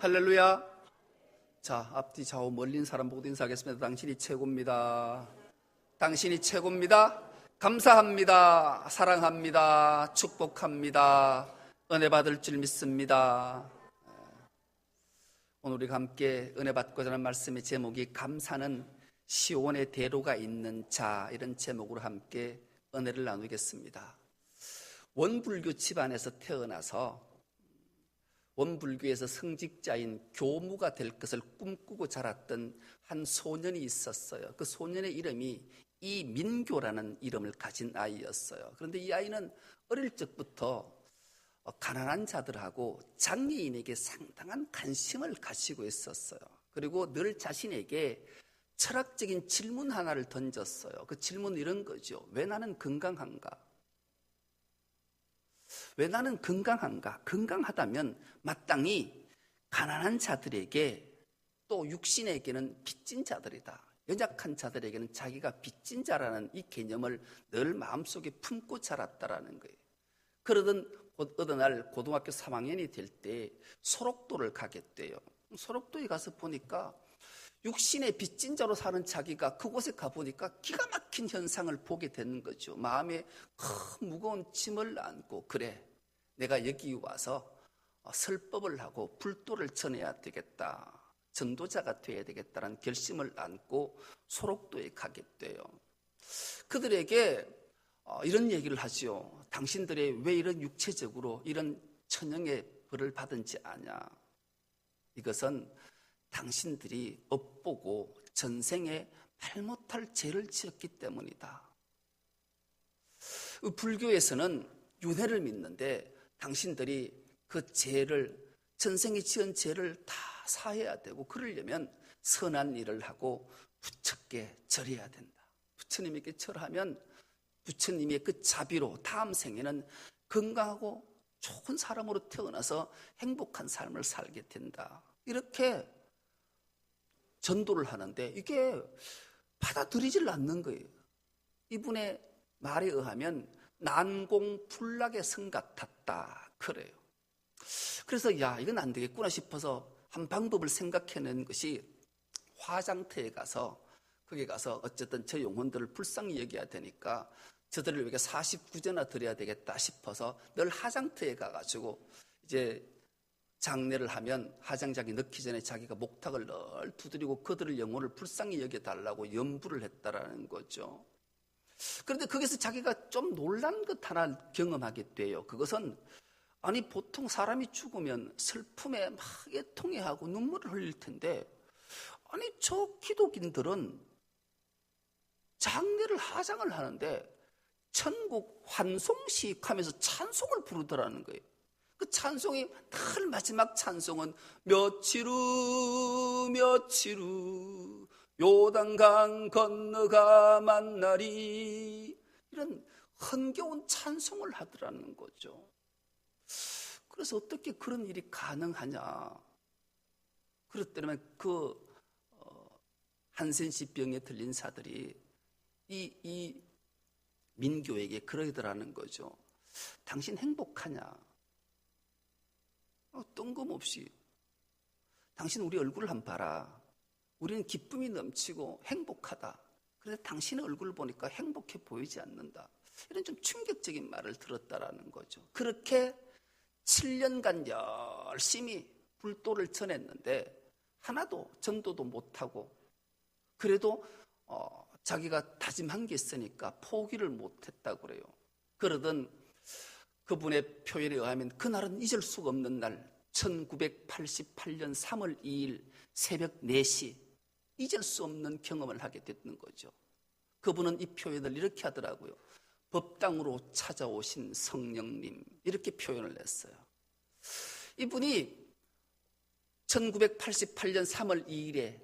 할렐루야. 자, 앞뒤 좌우 멀린 사람 보고 인사하겠습니다. 당신이 최고입니다. 당신이 최고입니다. 감사합니다. 사랑합니다. 축복합니다. 은혜 받을 줄 믿습니다. 오늘 우리가 함께 은혜 받고자 하는 말씀의 제목이 감사는 시온의 대로가 있는 자, 이런 제목으로 함께 은혜를 나누겠습니다. 원불교 집안에서 태어나서 원불교에서 성직자인 교무가 될 것을 꿈꾸고 자랐던 한 소년이 있었어요. 그 소년의 이름이 이민교라는 이름을 가진 아이였어요. 그런데 이 아이는 어릴 적부터 가난한 자들하고 장애인에게 상당한 관심을 가지고 있었어요. 그리고 늘 자신에게 철학적인 질문 하나를 던졌어요. 그 질문은 이런 거죠. 왜 나는 건강한가? 왜 나는 건강한가? 건강하다면 마땅히 가난한 자들에게, 또 육신에게는 빚진 자들이다. 연약한 자들에게는 자기가 빚진 자라는 이 개념을 늘 마음속에 품고 자랐다라는 거예요. 그러던 어느 날 고등학교 3학년이 될 때 소록도를 가게 돼요. 소록도에 가서 보니까 육신의 빚진 자로 사는 자기가 그곳에 가보니까 기가 막힌 현상을 보게 되는 거죠. 마음에 큰 무거운 짐을 안고, 그래, 내가 여기 와서 설법을 하고 불도를 전해야 되겠다, 전도자가 되어야 되겠다는 결심을 안고 소록도에 가게 돼요. 그들에게 이런 얘기를 하죠. 당신들이 왜 이런 육체적으로 이런 천형의 벌을 받은지 아냐? 이것은 당신들이 엇보고 전생에 말 못할 죄를 지었기 때문이다. 불교에서는 윤회를 믿는데 당신들이 그 죄를, 전생에 지은 죄를 다 사해야 되고, 그러려면 선한 일을 하고 부처께 절해야 된다. 부처님에게 절하면 부처님의 그 자비로 다음 생에는 건강하고 좋은 사람으로 태어나서 행복한 삶을 살게 된다. 이렇게 전도를 하는데 이게 받아들이질 않는 거예요. 이분의 말에 의하면 난공불락의 성 같았다, 그래요. 그래서 야, 이건 안 되겠구나 싶어서 한 방법을 생각해낸 것이 화장터에 가서, 거기 가서 어쨌든 저 영혼들을 불쌍히 여겨야 되니까 저들을 위해 49제나 드려야 되겠다 싶어서 늘 화장터에 가가지고 이제 장례를 하면 화장장에 넣기 전에 자기가 목탁을 늘 두드리고 그들의 영혼을 불쌍히 여겨달라고 염불을 했다라는 거죠. 그런데 거기서 자기가 좀 놀란 것 하나 경험하게 돼요. 그것은, 아니 보통 사람이 죽으면 슬픔에 막 애통해하고 눈물을 흘릴 텐데, 아니 저 기독인들은 장례를 하장을 하는데 천국 환송식 하면서 찬송을 부르더라는 거예요. 그 찬송이 늘 마지막 찬송은 며칠 후 요단강 건너가 만나리, 이런 흥겨운 찬송을 하더라는 거죠. 그래서 어떻게 그런 일이 가능하냐? 그렇다면 그 한센시병에 들린 사들이 이 민교에게 그러더라는 거죠. 당신 행복하냐? 뜬금없이 당신 우리 얼굴을 한번 봐라. 우리는 기쁨이 넘치고 행복하다. 그런데 당신의 얼굴을 보니까 행복해 보이지 않는다. 이런 좀 충격적인 말을 들었다라는 거죠. 그렇게 7년간 열심히 불도를 전했는데 하나도 전도도 못하고, 그래도 자기가 다짐한 게 있으니까 포기를 못했다고 그래요. 그러던 그분의 표현에 의하면 그날은 잊을 수가 없는 날, 1988년 3월 2일 새벽 4시, 잊을 수 없는 경험을 하게 됐는 거죠. 그분은 이 표현을 이렇게 하더라고요. 법당으로 찾아오신 성령님, 이렇게 표현을 했어요. 이분이 1988년 3월 2일에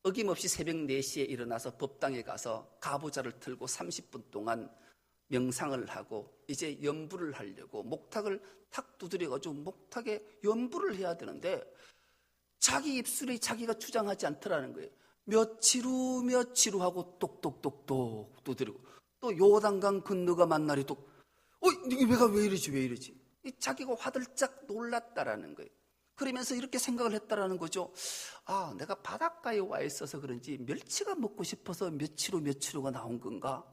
어김없이 새벽 4시에 일어나서 법당에 가서 가부좌를 틀고 30분 동안 명상을 하고 이제 연불을 하려고 목탁을 탁 두드려가지고 목탁에 연불을 해야 되는데 자기 입술에 자기가 주장하지 않더라는 거예요. 며칠 후 하고 똑똑똑똑 두드리고, 또 요단강 건너가 만나리 이게 왜 이러지? 자기가 화들짝 놀랐다라는 거예요. 그러면서 이렇게 생각을 했다라는 거죠. 아, 내가 바닷가에 와 있어서 그런지 멸치가 먹고 싶어서 며칠호가 나온 건가?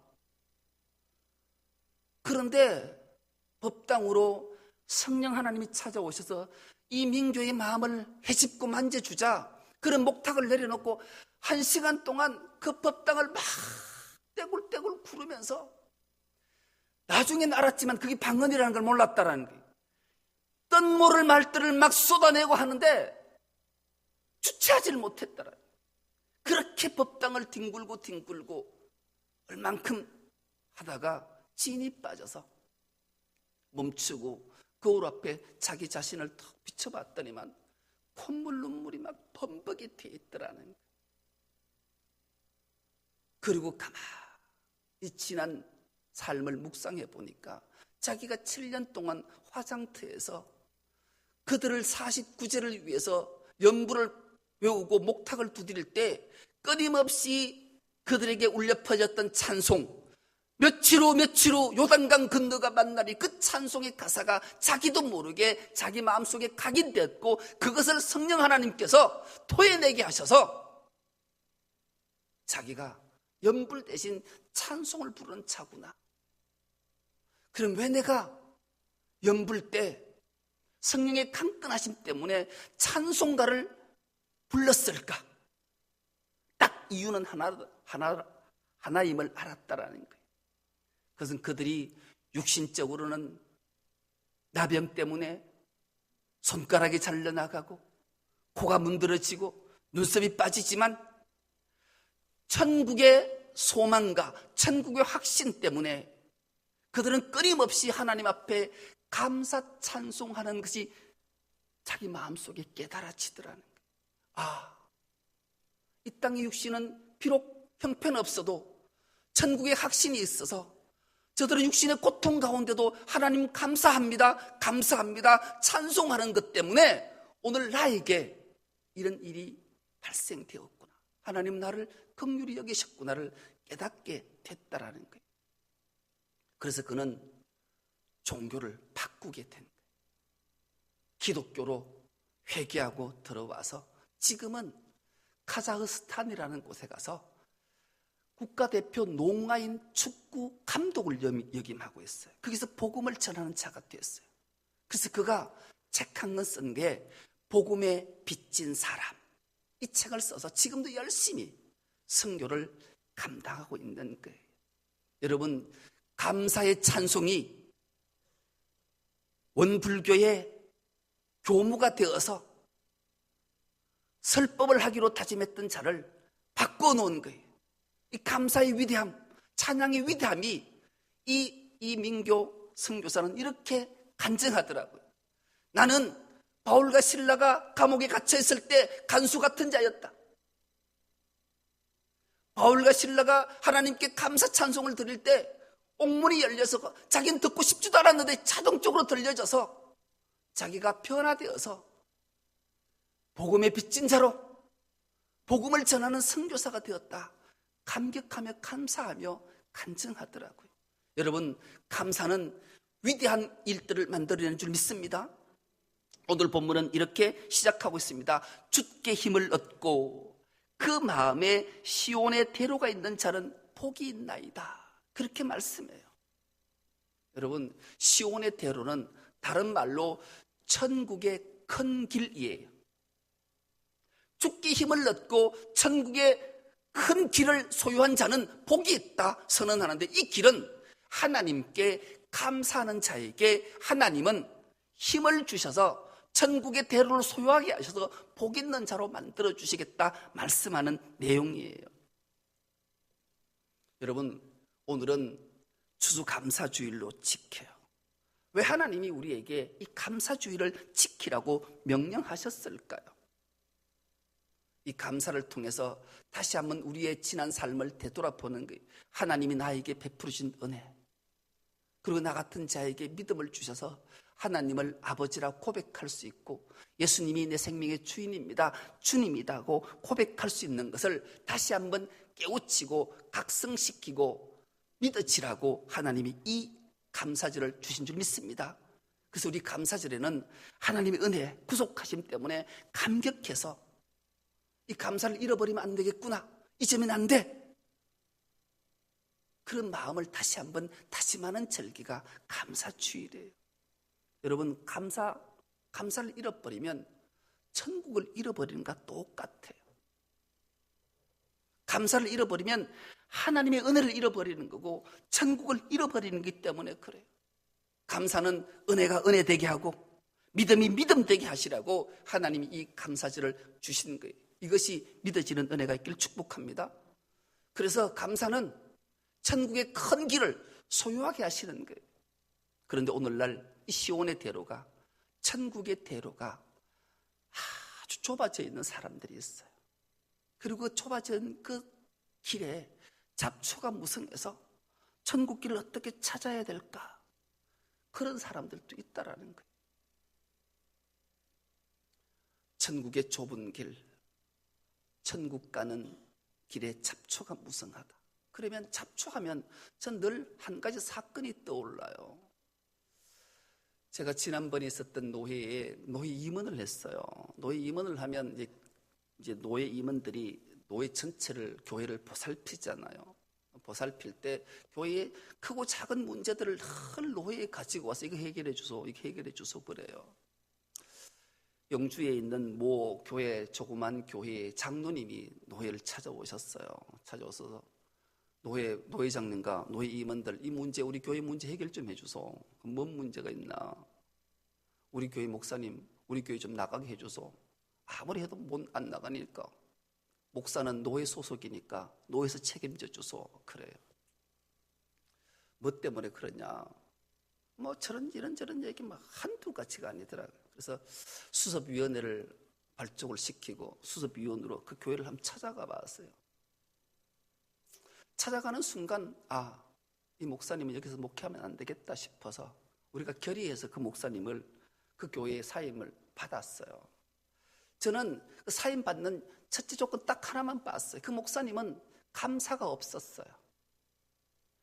그런데 법당으로 성령 하나님이 찾아오셔서 이 민교의 마음을 헤집고 만져주자 그런 목탁을 내려놓고 1시간 동안 그 법당을 막 떼굴떼굴 구르면서, 나중엔 알았지만 그게 방언이라는 걸 몰랐다라는 거예요. 뜻모를 말들을 막 쏟아내고 하는데 주체하지를 못했더라. 그렇게 법당을 뒹굴고 얼만큼 하다가 진이 빠져서 멈추고 거울 앞에 자기 자신을 턱 비춰봤더니만 콧물 눈물이 막 범벅이 튀어 있더라는 거예요. 그리고 가만히 지난 삶을 묵상해 보니까 자기가 7년 동안 화장터에서 그들을 49제를 위해서 연부를 외우고 목탁을 두드릴 때 끊임없이 그들에게 울려 퍼졌던 찬송, 며칠 후 요단강 건너가 만나리, 그 찬송의 가사가 자기도 모르게 자기 마음속에 각인되었고 그것을 성령 하나님께서 토해내게 하셔서 자기가 연불 대신 찬송을 부르는 차구나. 그럼 왜 내가 연불 때 성령의 강건하심 때문에 찬송가를 불렀을까? 딱 이유는 하나임을 알았다라는 거예요. 그것은 그들이 육신적으로는 나병 때문에 손가락이 잘려나가고 코가 문드러지고 눈썹이 빠지지만 천국의 소망과 천국의 확신 때문에 그들은 끊임없이 하나님 앞에 감사 찬송하는 것이 자기 마음속에 깨달아지더라는 거예요. 아, 이 땅의 육신은 비록 형편없어도 천국의 확신이 있어서 저들은 육신의 고통 가운데도 하나님 감사합니다, 감사합니다 찬송하는 것 때문에 오늘 나에게 이런 일이 발생되었구나, 하나님 나를 긍휼히 여기셨구나를 깨닫게 됐다라는 거예요. 그래서 그는 종교를 바꾸게 된 거예요. 기독교로 회개하고 들어와서 지금은 카자흐스탄이라는 곳에 가서 국가대표 농아인 축구 감독을 역임하고 있어요. 거기서 복음을 전하는 자가 됐어요. 그래서 그가 책 한 권 쓴 게 복음에 빚진 사람, 이 책을 써서 지금도 열심히 선교를 감당하고 있는 거예요. 여러분, 감사의 찬송이 원불교의 교무가 되어서 설법을 하기로 다짐했던 자를 바꿔놓은 거예요. 이 감사의 위대함, 찬양의 위대함이 이 민교 선교사는 이렇게 간증하더라고요. 나는 바울과 실라가 감옥에 갇혀있을 때 간수 같은 자였다. 바울과 실라가 하나님께 감사 찬송을 드릴 때 옥문이 열려서 자기는 듣고 싶지도 않았는데 자동적으로 들려져서 자기가 변화되어서 복음에 빚진 자로 복음을 전하는 선교사가 되었다. 감격하며 감사하며 간증하더라고요. 여러분, 감사는 위대한 일들을 만들어내는 줄 믿습니다. 오늘 본문은 이렇게 시작하고 있습니다. 주께 힘을 얻고 그 마음에 시온의 대로가 있는 자는 복이 있나이다. 그렇게 말씀해요. 여러분, 시온의 대로는 다른 말로 천국의 큰 길이에요. 주께 힘을 얻고 천국의 큰 길을 소유한 자는 복이 있다 선언하는데, 이 길은 하나님께 감사하는 자에게 하나님은 힘을 주셔서 천국의 대로를 소유하게 하셔서 복 있는 자로 만들어 주시겠다 말씀하는 내용이에요. 여러분, 오늘은 추수감사주일로 지켜요. 왜 하나님이 우리에게 이 감사주일을 지키라고 명령하셨을까요? 이 감사를 통해서 다시 한번 우리의 지난 삶을 되돌아보는 거예요. 하나님이 나에게 베푸신 은혜, 그리고 나 같은 자에게 믿음을 주셔서 하나님을 아버지라 고백할 수 있고, 예수님이 내 생명의 주인입니다, 주님이다고 고백할 수 있는 것을 다시 한번 깨우치고 각성시키고 믿어지라고 하나님이 이 감사절을 주신 줄 믿습니다. 그래서 우리 감사절에는 하나님의 은혜, 구속하심 때문에 감격해서 이 감사를 잃어버리면 안 되겠구나, 잊으면 안 돼, 그런 마음을 다시 한번 다짐하는 절기가 감사주일이에요. 여러분, 감사를 잃어버리면 천국을 잃어버리는 것과 똑같아요. 감사를 잃어버리면 하나님의 은혜를 잃어버리는 거고 천국을 잃어버리는 것 때문에 그래요. 감사는 은혜가 은혜 되게 하고 믿음이 믿음 되게 하시라고 하나님이 이 감사절을 주신 거예요. 이것이 믿어지는 은혜가 있기를 축복합니다. 그래서 감사는 천국의 큰 길을 소유하게 하시는 거예요. 그런데 오늘날 이 시온의 대로가, 천국의 대로가 아주 좁아져 있는 사람들이 있어요. 그리고 그 좁아진 그 길에 잡초가 무성해서 천국 길을 어떻게 찾아야 될까, 그런 사람들도 있다라는 거예요. 천국의 좁은 길, 천국 가는 길에 잡초가 무성하다. 그러면 잡초하면 전 늘 한 가지 사건이 떠올라요. 제가 지난번에 있었던 노회에 노회 임원을 했어요. 노회 임원을 하면 이제 노회 임원들이 노회 전체를, 교회를 보살피잖아요. 보살필 때 교회의 크고 작은 문제들을 늘 노회에 가지고 와서 이거 해결해 주소, 이거 해결해 주소 그래요. 영주에 있는 모 교회, 조그만 교회의 장로님이 노회를 찾아오셨어요. 찾아오셔서 노회장님과 노회 임원들, 이 문제, 우리 교회 문제 해결 좀 해주소. 뭔 문제가 있나? 우리 교회 목사님, 우리 교회 좀 나가게 해주소. 아무리 해도 안 나가니까. 목사는 노회 소속이니까 노회에서 책임져 주소. 그래요. 뭐 때문에 그러냐? 뭐 이런저런 얘기 막 한두 가지가 아니더라고요. 그래서 수습위원회를 발족을 시키고 수습위원으로 그 교회를 한번 찾아가 봤어요. 찾아가는 순간 이 목사님은 여기서 목회하면 안 되겠다 싶어서 우리가 결의해서 그 목사님을, 그 교회의 사임을 받았어요. 저는 그 사임 받는 첫째 조건 딱 하나만 봤어요. 그 목사님은 감사가 없었어요.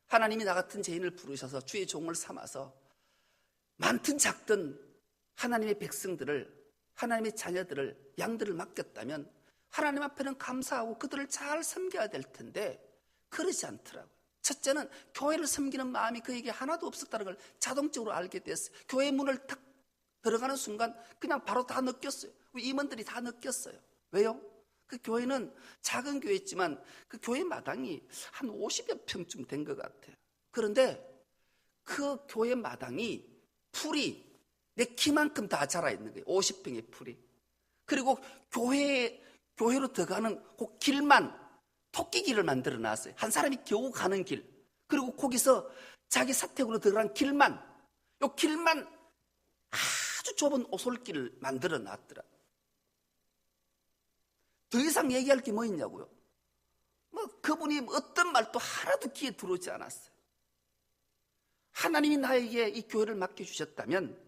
하나님이 나 같은 죄인을 부르셔서 주의 종을 삼아서 많든 작든 하나님의 백성들을, 하나님의 자녀들을, 양들을 맡겼다면 하나님 앞에는 감사하고 그들을 잘 섬겨야 될 텐데 그러지 않더라고요. 첫째는 교회를 섬기는 마음이 그에게 하나도 없었다는 걸 자동적으로 알게 됐어요. 교회 문을 탁 들어가는 순간 그냥 바로 다 느꼈어요. 우리 임원들이 다 느꼈어요. 왜요? 그 교회는 작은 교회였지만 그 교회 마당이 한 50여 평쯤 된 것 같아요. 그런데 그 교회 마당이 풀이 내 키만큼 다 자라 있는 거예요. 50평의 풀이. 그리고 교회로 들어가는 그 길만 토끼길을 만들어 놨어요. 한 사람이 겨우 가는 길. 그리고 거기서 자기 사택으로 들어가는 길만, 요 길만 아주 좁은 오솔길을 만들어 놨더라. 더 이상 얘기할 게 뭐 있냐고요. 그분이 어떤 말도 하나도 귀에 들어오지 않았어요. 하나님이 나에게 이 교회를 맡겨주셨다면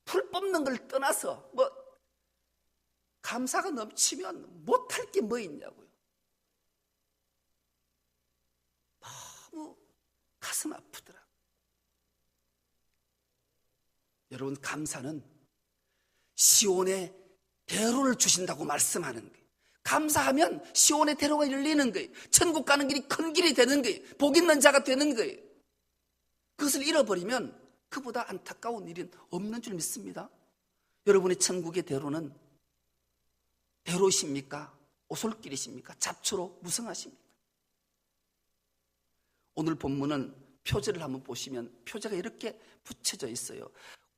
풀 뽑는 걸 떠나서 감사가 넘치면 못할 게 뭐 있냐고요. 너무 가슴 아프더라. 여러분, 감사는 시온의 대로를 주신다고 말씀하는 거예요. 감사하면 시온의 대로가 열리는 거예요. 천국 가는 길이 큰 길이 되는 거예요. 복 있는 자가 되는 거예요. 그것을 잃어버리면 그보다 안타까운 일은 없는 줄 믿습니다. 여러분의 천국의 대로는 대로이십니까? 오솔길이십니까? 잡초로 무성하십니까? 오늘 본문은 표제를 한번 보시면 표제가 이렇게 붙여져 있어요.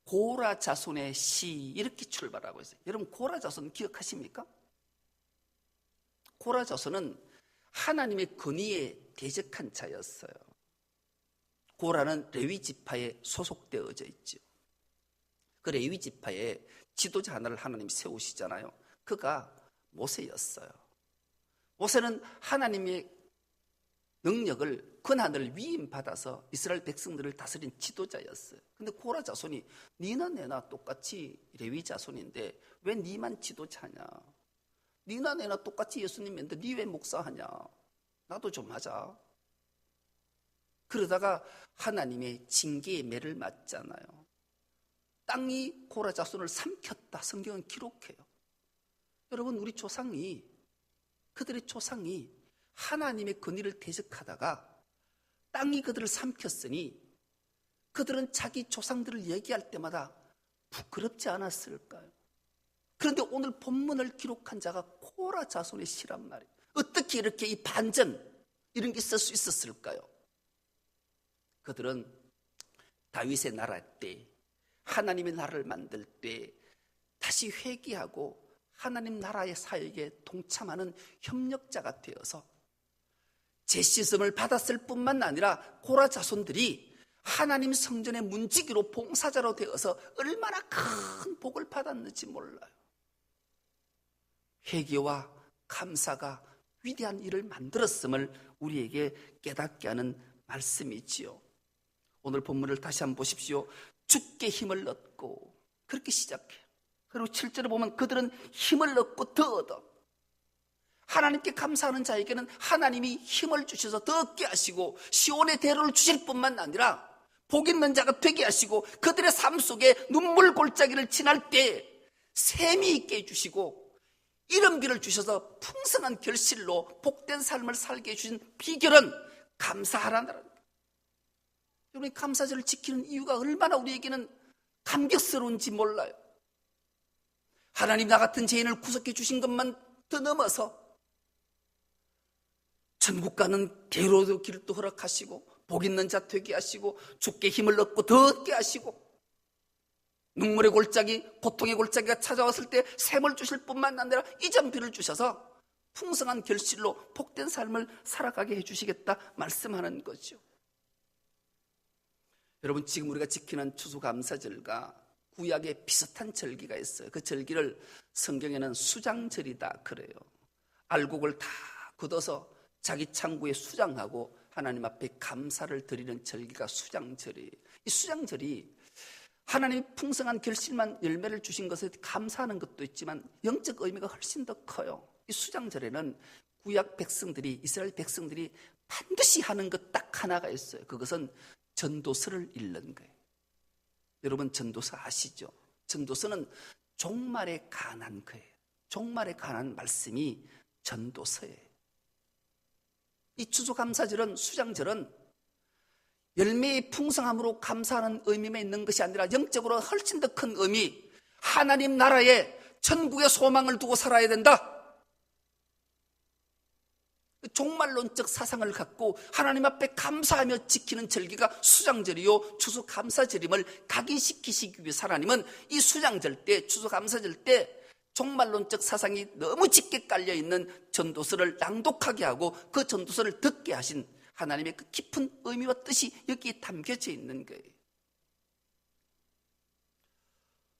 고라 자손의 시, 이렇게 출발하고 있어요. 여러분, 고라 자손 기억하십니까? 고라 자손은 하나님의 권위에 대적한 자였어요. 고라는 레위 지파에 소속되어져 있죠. 그 레위 지파에 지도자 하나를 하나님이 세우시잖아요. 그가 모세였어요. 모세는 하나님의 능력을, 권한을 위임받아서 이스라엘 백성들을 다스린 지도자였어요. 근데 고라 자손이 니나 내나 똑같이 레위 자손인데 왜 니만 지도자냐? 니나 내나 똑같이 예수님인데 니 왜 목사하냐? 나도 좀 하자. 그러다가 하나님의 징계의 매를 맞잖아요. 땅이 고라 자손을 삼켰다. 성경은 기록해요. 여러분, 우리 조상이, 그들의 조상이 하나님의 권위를 대적하다가 땅이 그들을 삼켰으니 그들은 자기 조상들을 얘기할 때마다 부끄럽지 않았을까요? 그런데 오늘 본문을 기록한 자가 고라 자손의 시란 말이에요. 어떻게 이렇게 이 반전, 이런 게 있을 수 있었을까요? 그들은 다윗의 나라 때, 하나님의 나라를 만들 때 다시 회개하고 하나님 나라의 사역에 동참하는 협력자가 되어서 제시즘을 받았을 뿐만 아니라 고라 자손들이 하나님 성전의 문지기로 봉사자로 되어서 얼마나 큰 복을 받았는지 몰라요. 회개와 감사가 위대한 일을 만들었음을 우리에게 깨닫게 하는 말씀이지요. 오늘 본문을 다시 한번 보십시오. 주께 힘을 얻고, 그렇게 시작해요. 그리고 7절에 보면 그들은 힘을 얻고 더 얻어. 하나님께 감사하는 자에게는 하나님이 힘을 주셔서 더 얻게 하시고 시온의 대로를 주실 뿐만 아니라 복 있는 자가 되게 하시고 그들의 삶 속에 눈물 골짜기를 지날 때 샘이 있게 해주시고 이른비를 주셔서 풍성한 결실로 복된 삶을 살게 해주신 비결은 감사하라는 거예요. 여러분, 감사절을 지키는 이유가 얼마나 우리에게는 감격스러운지 몰라요. 하나님, 나 같은 죄인을 구속해 주신 것만 더 넘어서 천국 가는 대로도 길도 허락하시고 복 있는 자 되게 하시고 주께 힘을 얻고 더 얻게 하시고 눈물의 골짜기, 고통의 골짜기가 찾아왔을 때 샘을 주실 뿐만 아니라 이전비를 주셔서 풍성한 결실로 복된 삶을 살아가게 해주시겠다 말씀하는 거죠. 여러분, 지금 우리가 지키는 추수감사절과 구약에 비슷한 절기가 있어요. 그 절기를 성경에는 수장절이다 그래요. 알곡을 다 걷어서 자기 창고에 수장하고 하나님 앞에 감사를 드리는 절기가 수장절이에요. 이 수장절이 하나님이 풍성한 결실만 열매를 주신 것에 감사하는 것도 있지만 영적 의미가 훨씬 더 커요. 이 수장절에는 구약 백성들이, 이스라엘 백성들이 반드시 하는 것 딱 하나가 있어요. 그것은 전도서를 읽는 거예요. 여러분, 전도서 아시죠? 전도서는 종말에 관한 거예요. 종말에 관한 말씀이 전도서예요. 이 추수감사절은, 수장절은 열매의 풍성함으로 감사하는 의미만 있는 것이 아니라 영적으로 훨씬 더 큰 의미, 하나님 나라에 천국의 소망을 두고 살아야 된다. 종말론적 사상을 갖고 하나님 앞에 감사하며 지키는 절기가 수장절이요 추수감사절임을 각인시키시기 위해서 하나님은 이 수장절 때, 추수감사절 때 종말론적 사상이 너무 짙게 깔려있는 전도서를 낭독하게 하고 그 전도서를 듣게 하신 하나님의 그 깊은 의미와 뜻이 여기에 담겨져 있는 거예요.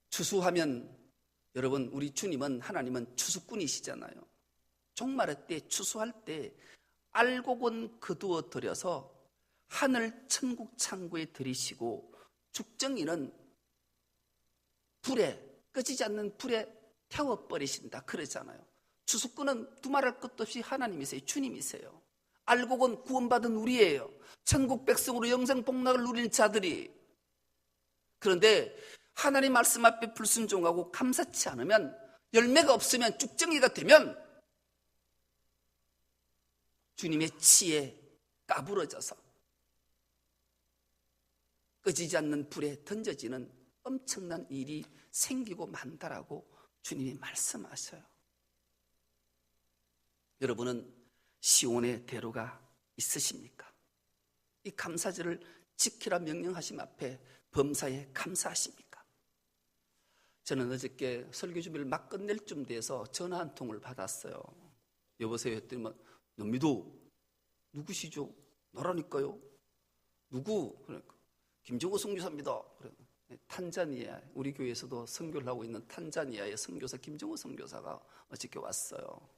추수하면, 여러분, 우리 주님은, 하나님은 추수꾼이시잖아요. 종말의 때, 추수할 때 알곡은 거두어 들여서 하늘 천국 창고에 들이시고 죽정이는 불에, 꺼지지 않는 불에 태워버리신다 그러잖아요. 추수꾼은 두말할 것도 없이 하나님이세요. 주님이세요. 알곡은 구원받은 우리예요. 천국 백성으로 영생 복락을 누리는 자들이. 그런데 하나님 말씀 앞에 불순종하고 감사치 않으면, 열매가 없으면, 쭉정이가 되면 주님의 치에 까부러져서 꺼지지 않는 불에 던져지는 엄청난 일이 생기고 만다라고 주님이 말씀하셔요. 여러분은 시온의 대로가 있으십니까? 이 감사절을 지키라 명령하심 앞에 범사에 감사하십니까? 저는 어저께 설교 준비를 막 끝낼 쯤 돼서 전화 한 통을 받았어요. 여보세요 했더니 넌미도 누구시죠? 나라니까요. 누구? 그러니까 김정호 선교사입니다. 탄자니아, 우리 교회에서도 선교를 하고 있는 탄자니아의 선교사 김정호 선교사가 어저께 왔어요.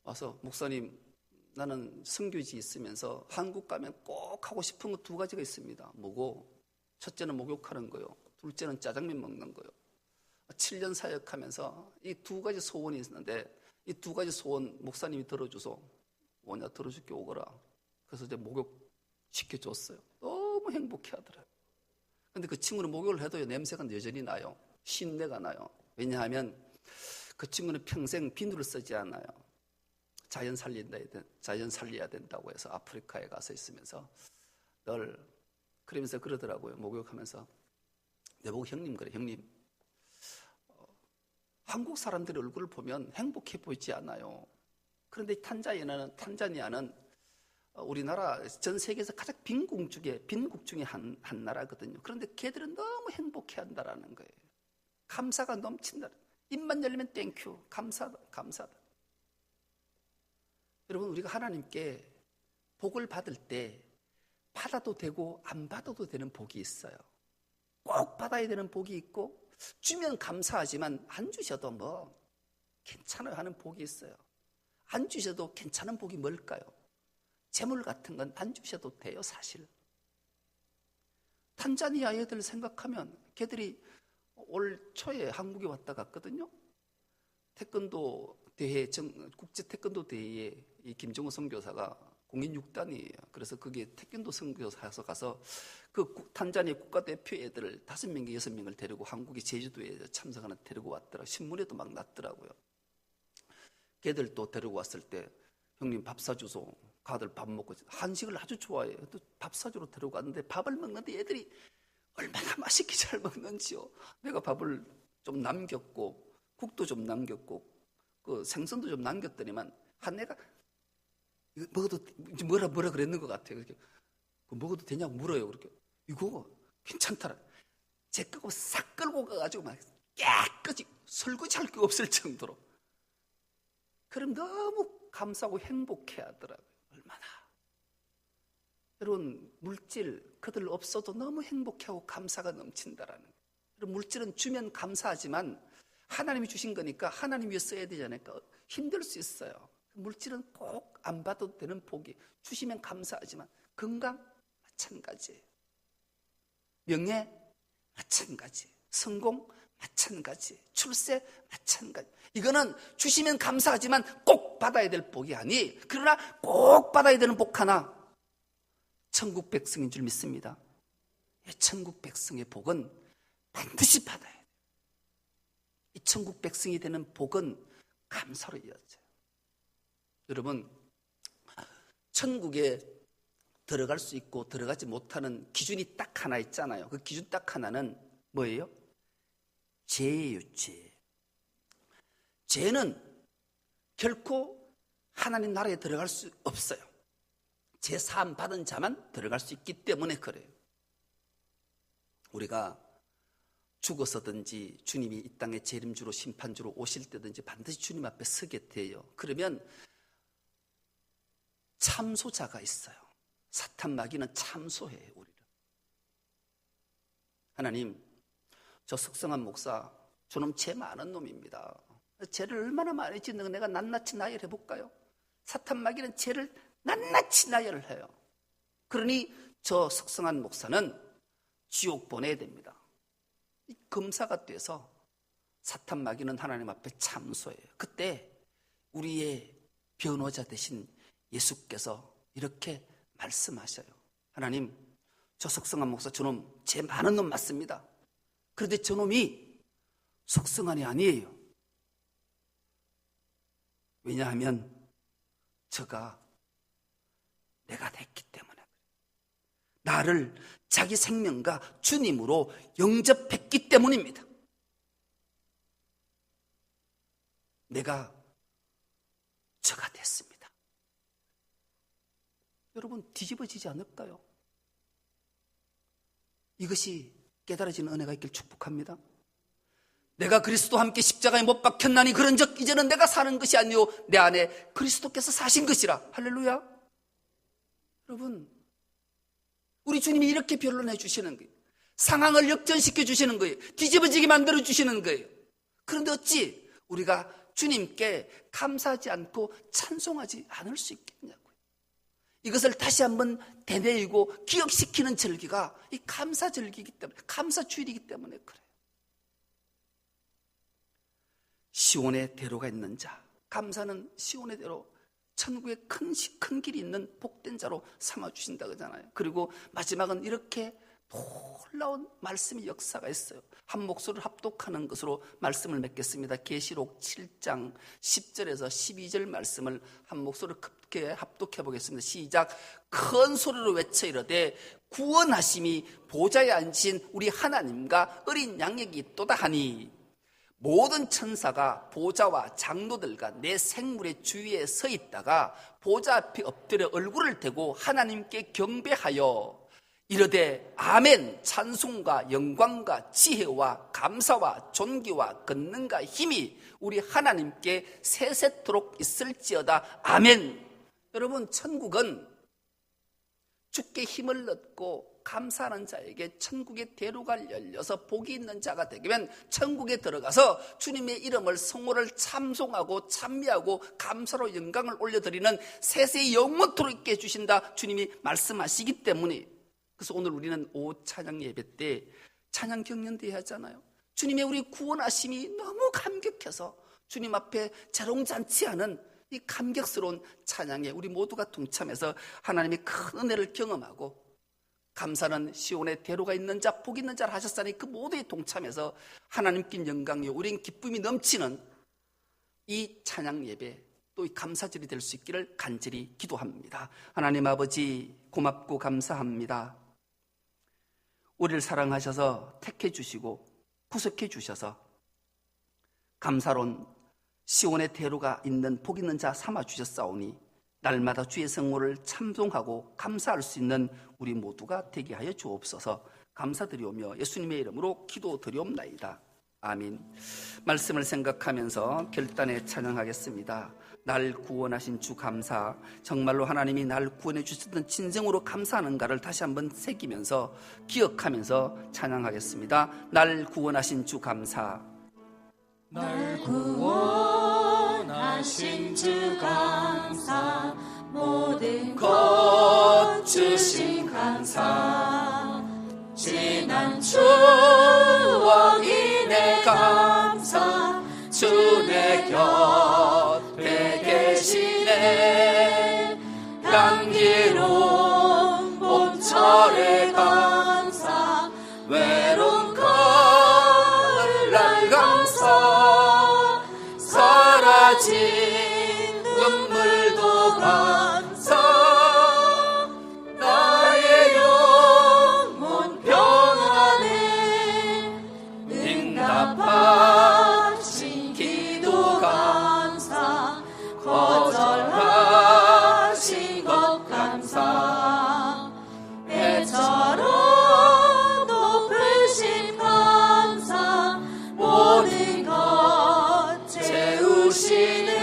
와서 목사님, 나는 선교지 있으면서 한국 가면 꼭 하고 싶은 거 두 가지가 있습니다. 뭐고? 첫째는 목욕하는 거요. 둘째는 짜장면 먹는 거요. 7년 사역하면서 이 두 가지 소원이 있는데 이 두 가지 소원 목사님이 들어줘서 뭐냐 들어줄게 오거라. 그래서 이제 목욕 시켜줬어요. 너무 행복해 하더라고요. 근데 그 친구는 목욕을 해도요, 냄새가 여전히 나요. 신내가 나요. 왜냐하면 그 친구는 평생 비누를 쓰지 않아요. 자연 살려야 된다고 해서 아프리카에 가서 있으면서 늘 그러면서 그러더라고요. 목욕하면서 내보고 형님 그래, 형님 한국 사람들의 얼굴을 보면 행복해 보이지 않아요. 그런데 탄자니아는 우리나라 전 세계에서 가장 빈국 중에 한 나라거든요. 그런데 걔들은 너무 행복해 한다라는 거예요. 감사가 넘친다. 입만 열리면 땡큐, 감사다, 감사다. 여러분, 우리가 하나님께 복을 받을 때 받아도 되고 안 받아도 되는 복이 있어요. 꼭 받아야 되는 복이 있고, 주면 감사하지만 안 주셔도 뭐 괜찮아요 하는 복이 있어요. 안 주셔도 괜찮은 복이 뭘까요? 재물 같은 건 안 주셔도 돼요, 사실. 탄자니아 애들 생각하면 걔들이 올 초에 한국에 왔다 갔거든요. 태권도 대회, 국제 태권도 대회에 이 김정우 선교사가 공인 6단이에요. 그래서 그게 태권도 선교사에서 가서 그 탄자니아 국가대표 애들을 5명에 6명을 데리고 한국의 제주도에 참석하는 데리고 왔더라고요. 신문에도 막 났더라고요. 걔들 또 데리고 왔을 때 형님 밥 사주소. 가들 밥 먹고 한식을 아주 좋아해요. 또 밥 사주러 데리고 왔는데 밥을 먹는데 애들이 얼마나 맛있게 잘 먹는지요. 내가 밥을 좀 남겼고 국도 좀 남겼고 그 생선도 좀 남겼더니만 한 애가 이거 먹어도 뭐라 그랬는 것 같아요. 그렇게 먹어도 되냐고 물어요. 그렇게 이거 괜찮더라. 제 거고 싹 끌고 가가지고 막 깨끗이 설거지할 게 없을 정도로. 그럼 너무 감사하고 행복해 하더라고요. 얼마나. 여러분, 물질 그들 없어도 너무 행복하고 감사가 넘친다라는 거예요. 여러분, 물질은 주면 감사하지만 하나님이 주신 거니까 하나님 위해 써야 되잖아요. 그러니까 힘들 수 있어요. 물질은 꼭 안 받아도 되는 복이, 주시면 감사하지만 건강 마찬가지예요. 명예 마찬가지, 성공 마찬가지, 출세 마찬가지. 이거는 주시면 감사하지만 꼭 받아야 될 복이 아니, 그러나 꼭 받아야 되는 복 하나, 천국 백성인 줄 믿습니다. 천국 백성의 복은 반드시 받아야 돼요. 이 천국 백성이 되는 복은 감사로 이어져요. 여러분, 천국에 들어갈 수 있고 들어가지 못하는 기준이 딱 하나 있잖아요. 그 기준 딱 하나는 뭐예요? 죄예요, 죄. 죄는 결코 하나님 나라에 들어갈 수 없어요. 죄 사함 받은 자만 들어갈 수 있기 때문에 그래요. 우리가 죽어서든지 주님이 이 땅에 재림주로 심판주로 오실 때든지 반드시 주님 앞에 서게 돼요. 그러면 참소자가 있어요. 사탄 마귀는 참소해요, 우리를. 하나님, 저 석성한 목사 저놈 죄 많은 놈입니다. 죄를 얼마나 많이 짓는 거 내가 낱낱이 나열해 볼까요? 사탄 마귀는 죄를 낱낱이 나열을 해요. 그러니 저 석성한 목사는 지옥 보내야 됩니다. 검사가 돼서 사탄 마귀는 하나님 앞에 참소해요. 그때 우리의 변호자 되신 예수께서 이렇게 말씀하셔요. 하나님, 저 석성한 목사 저놈 죄 많은 놈 맞습니다. 그런데 저놈이 석성한이 아니에요. 왜냐하면 저가 내가 됐기 때문에, 나를 자기 생명과 주님으로 영접했기 때문입니다. 내가 저가 됐습니다. 여러분, 뒤집어지지 않을까요? 이것이 깨달아지는 은혜가 있길 축복합니다. 내가 그리스도와 함께 십자가에 못 박혔나니 그런즉 이제는 내가 사는 것이 아니요 내 안에 그리스도께서 사신 것이라. 할렐루야. 여러분, 우리 주님이 이렇게 변론해 주시는 거예요. 상황을 역전시켜 주시는 거예요. 뒤집어지게 만들어 주시는 거예요. 그런데 어찌 우리가 주님께 감사하지 않고 찬송하지 않을 수 있겠냐고요. 이것을 다시 한번 되뇌이고 기억시키는 절기가 이 감사절기이기 때문에, 감사주일이기 때문에 그래요. 시온의 대로가 있는 자, 감사는 시온의 대로, 천국에 큰 길이 있는 복된 자로 삼아주신다 그러잖아요. 그리고 마지막은 이렇게 놀라운 말씀의 역사가 있어요. 한 목소리를 합독하는 것으로 말씀을 맺겠습니다. 계시록 7장 10절에서 12절 말씀을 한 목소리로 크게 합독해 보겠습니다. 시작. 큰 소리로 외쳐 이르되 구원하심이 보좌에 앉으신 우리 하나님과 어린 양에게 있도다 하니 모든 천사가 보좌와 장로들과 내 생물의 주위에 서 있다가 보좌 앞에 엎드려 얼굴을 대고 하나님께 경배하여 이르되 아멘. 찬송과 영광과 지혜와 감사와 존귀와 권능과 힘이 우리 하나님께 세세토록 있을지어다. 아멘. 여러분, 천국은 주께 힘을 얻고 감사하는 자에게 천국의 대로가 열려서 복이 있는 자가 되면 천국에 들어가서 주님의 이름을 성호를 찬송하고 찬미하고 감사로 영광을 올려드리는 세세의 영원토록 있게 해주신다 주님이 말씀하시기 때문에, 그래서 오늘 우리는 오후 찬양 예배 때 찬양 경연대회 하잖아요. 주님의 우리 구원하심이 너무 감격해서 주님 앞에 재롱잔치하는 이 감격스러운 찬양에 우리 모두가 동참해서 하나님의 큰 은혜를 경험하고 감사는 시온의 대로가 있는 자 복 있는 자를 하셨사니 그 모두에 동참해서 하나님께 영광이요 우린 기쁨이 넘치는 이 찬양 예배 또 이 감사절이 될 수 있기를 간절히 기도합니다. 하나님 아버지 고맙고 감사합니다. 우리를 사랑하셔서 택해 주시고 구속해 주셔서 감사로운 시온의 대로가 있는 복 있는 자 삼아 주셨사오니 날마다 주의 성호를 찬송하고 감사할 수 있는 우리 모두가 되게 하여 주옵소서. 감사드리오며 예수님의 이름으로 기도드리옵나이다. 아멘. 말씀을 생각하면서 결단에 찬양하겠습니다. 날 구원하신 주 감사, 정말로 하나님이 날 구원해 주셨던 진정으로 감사하는가를 다시 한번 새기면서 기억하면서 찬양하겠습니다. 날 구원하신 주 감사, 날 구원하신 주 감사, 모든 것 주신 감사, 지난 추억이 내 감사, 주 내 곁에 계시네. 향기로운 봄철의 감사, 외로운 가을날 감사, 사라진 눈물도 감사, 나의 영혼 평안에 응답하신 기도 감사, 거절하신 것 감사, 배처럼 높으신 감사, 모든 것 채우시네.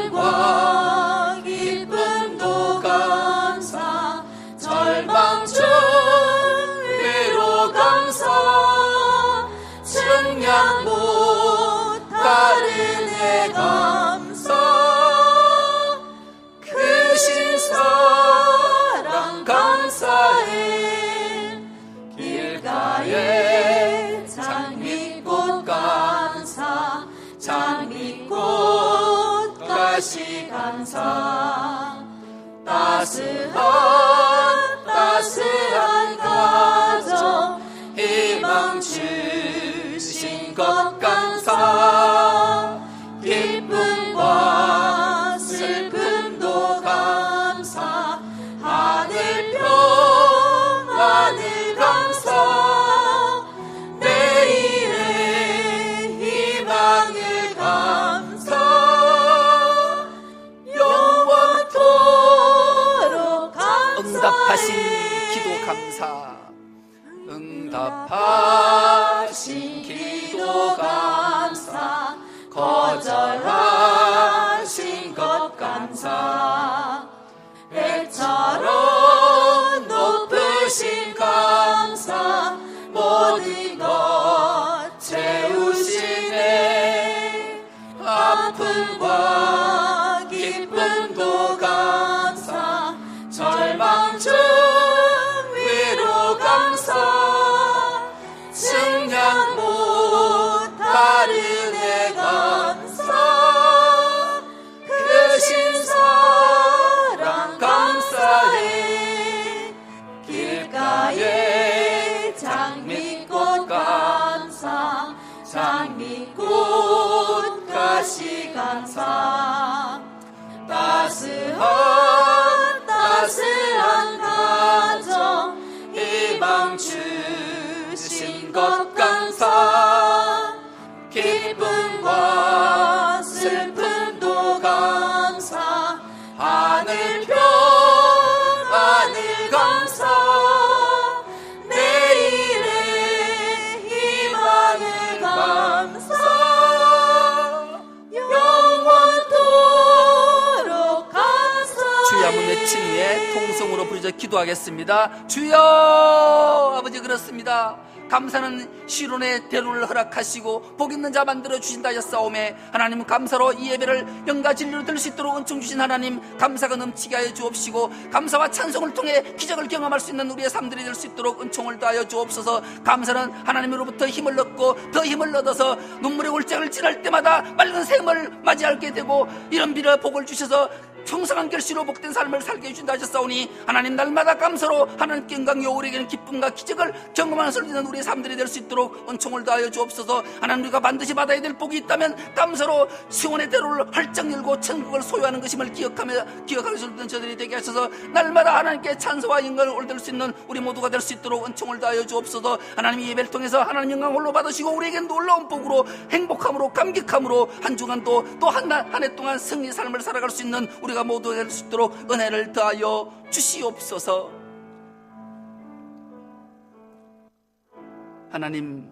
아픔과 기쁨도 감사, 절망 중 위로 감사, 측량 못하는 애 감사, 크신 사랑 감사해. 길가에 장미꽃 감사, 장미꽃 가시 감사, 따스한 가정 희망 주신 것 감사, 기쁨과 슬픔도 감사, 하늘 평안을 감사, 내일의 희망을 감사, 영원토록 감사. 응답하신 기도 감사. 다시 감사. 따스한 가정 희망 주신 것 감사. 기쁨과 슬픔도 감사. 하늘 감사. 내일의 희망을 감사. 영원토록 감사. 주여 한번 외친 후에 통성으로 부르짖어 기도하겠습니다. 주여. 아버지, 그렇습니다. 감사는 시론의 대로를 허락하시고 복 있는 자 만들어 주신다 하셨사오매, 하나님 감사로 이 예배를 영과 진리로 들을 수 있도록 은총 주신 하나님, 감사가 넘치게 하여 주옵시고 감사와 찬송을 통해 기적을 경험할 수 있는 우리의 삶들이 될 수 있도록 은총을 더하여 주옵소서. 감사는 하나님으로부터 힘을 얻고 더 힘을 얻어서 눈물의 올장을 지날 때마다 맑은 샘을 맞이하게 되고 이런 비를 복을 주셔서 평생한 결실로 복된 삶을 살게 해주신다 하셨사오니, 하나님 날마다 감사로 하나님께 영광이요 우리에게는 기쁨과 기적을 경험하는 수 있는 우리의 삶들이 될 수 있도록 은총을 더하여 주옵소서. 하나님, 우리가 반드시 받아야 될 복이 있다면 감사로 시온의 대로를 활짝 열고 천국을 소유하는 것임을 기억할 수 있는 저들이 되게 하셔서 날마다 하나님께 찬송과 영광을 올릴 수 있는 우리 모두가 될 수 있도록 은총을 더하여 주옵소서. 하나님, 이 예배를 통해서 하나님 영광 홀로 받으시고 우리에게 놀라운 복으로 행복함으로 감격함으로 한 주간도 또 한 해 동안 승리 삶을 살아갈 수 있는 우리가 모두 될 수 있도록 은혜를 더하여 주시옵소서. 하나님,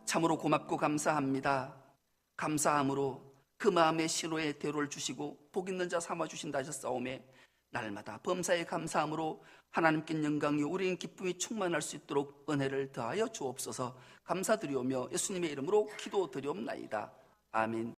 참으로 고맙고 감사합니다. 감사함으로 그 마음의 신호의 대로를 주시고 복 있는 자 삼아 주신다 하셨사오매, 날마다 범사에 감사함으로 하나님께 영광이 우리인 기쁨이 충만할 수 있도록 은혜를 더하여 주옵소서. 감사드리오며 예수님의 이름으로 기도드리옵나이다. 아멘.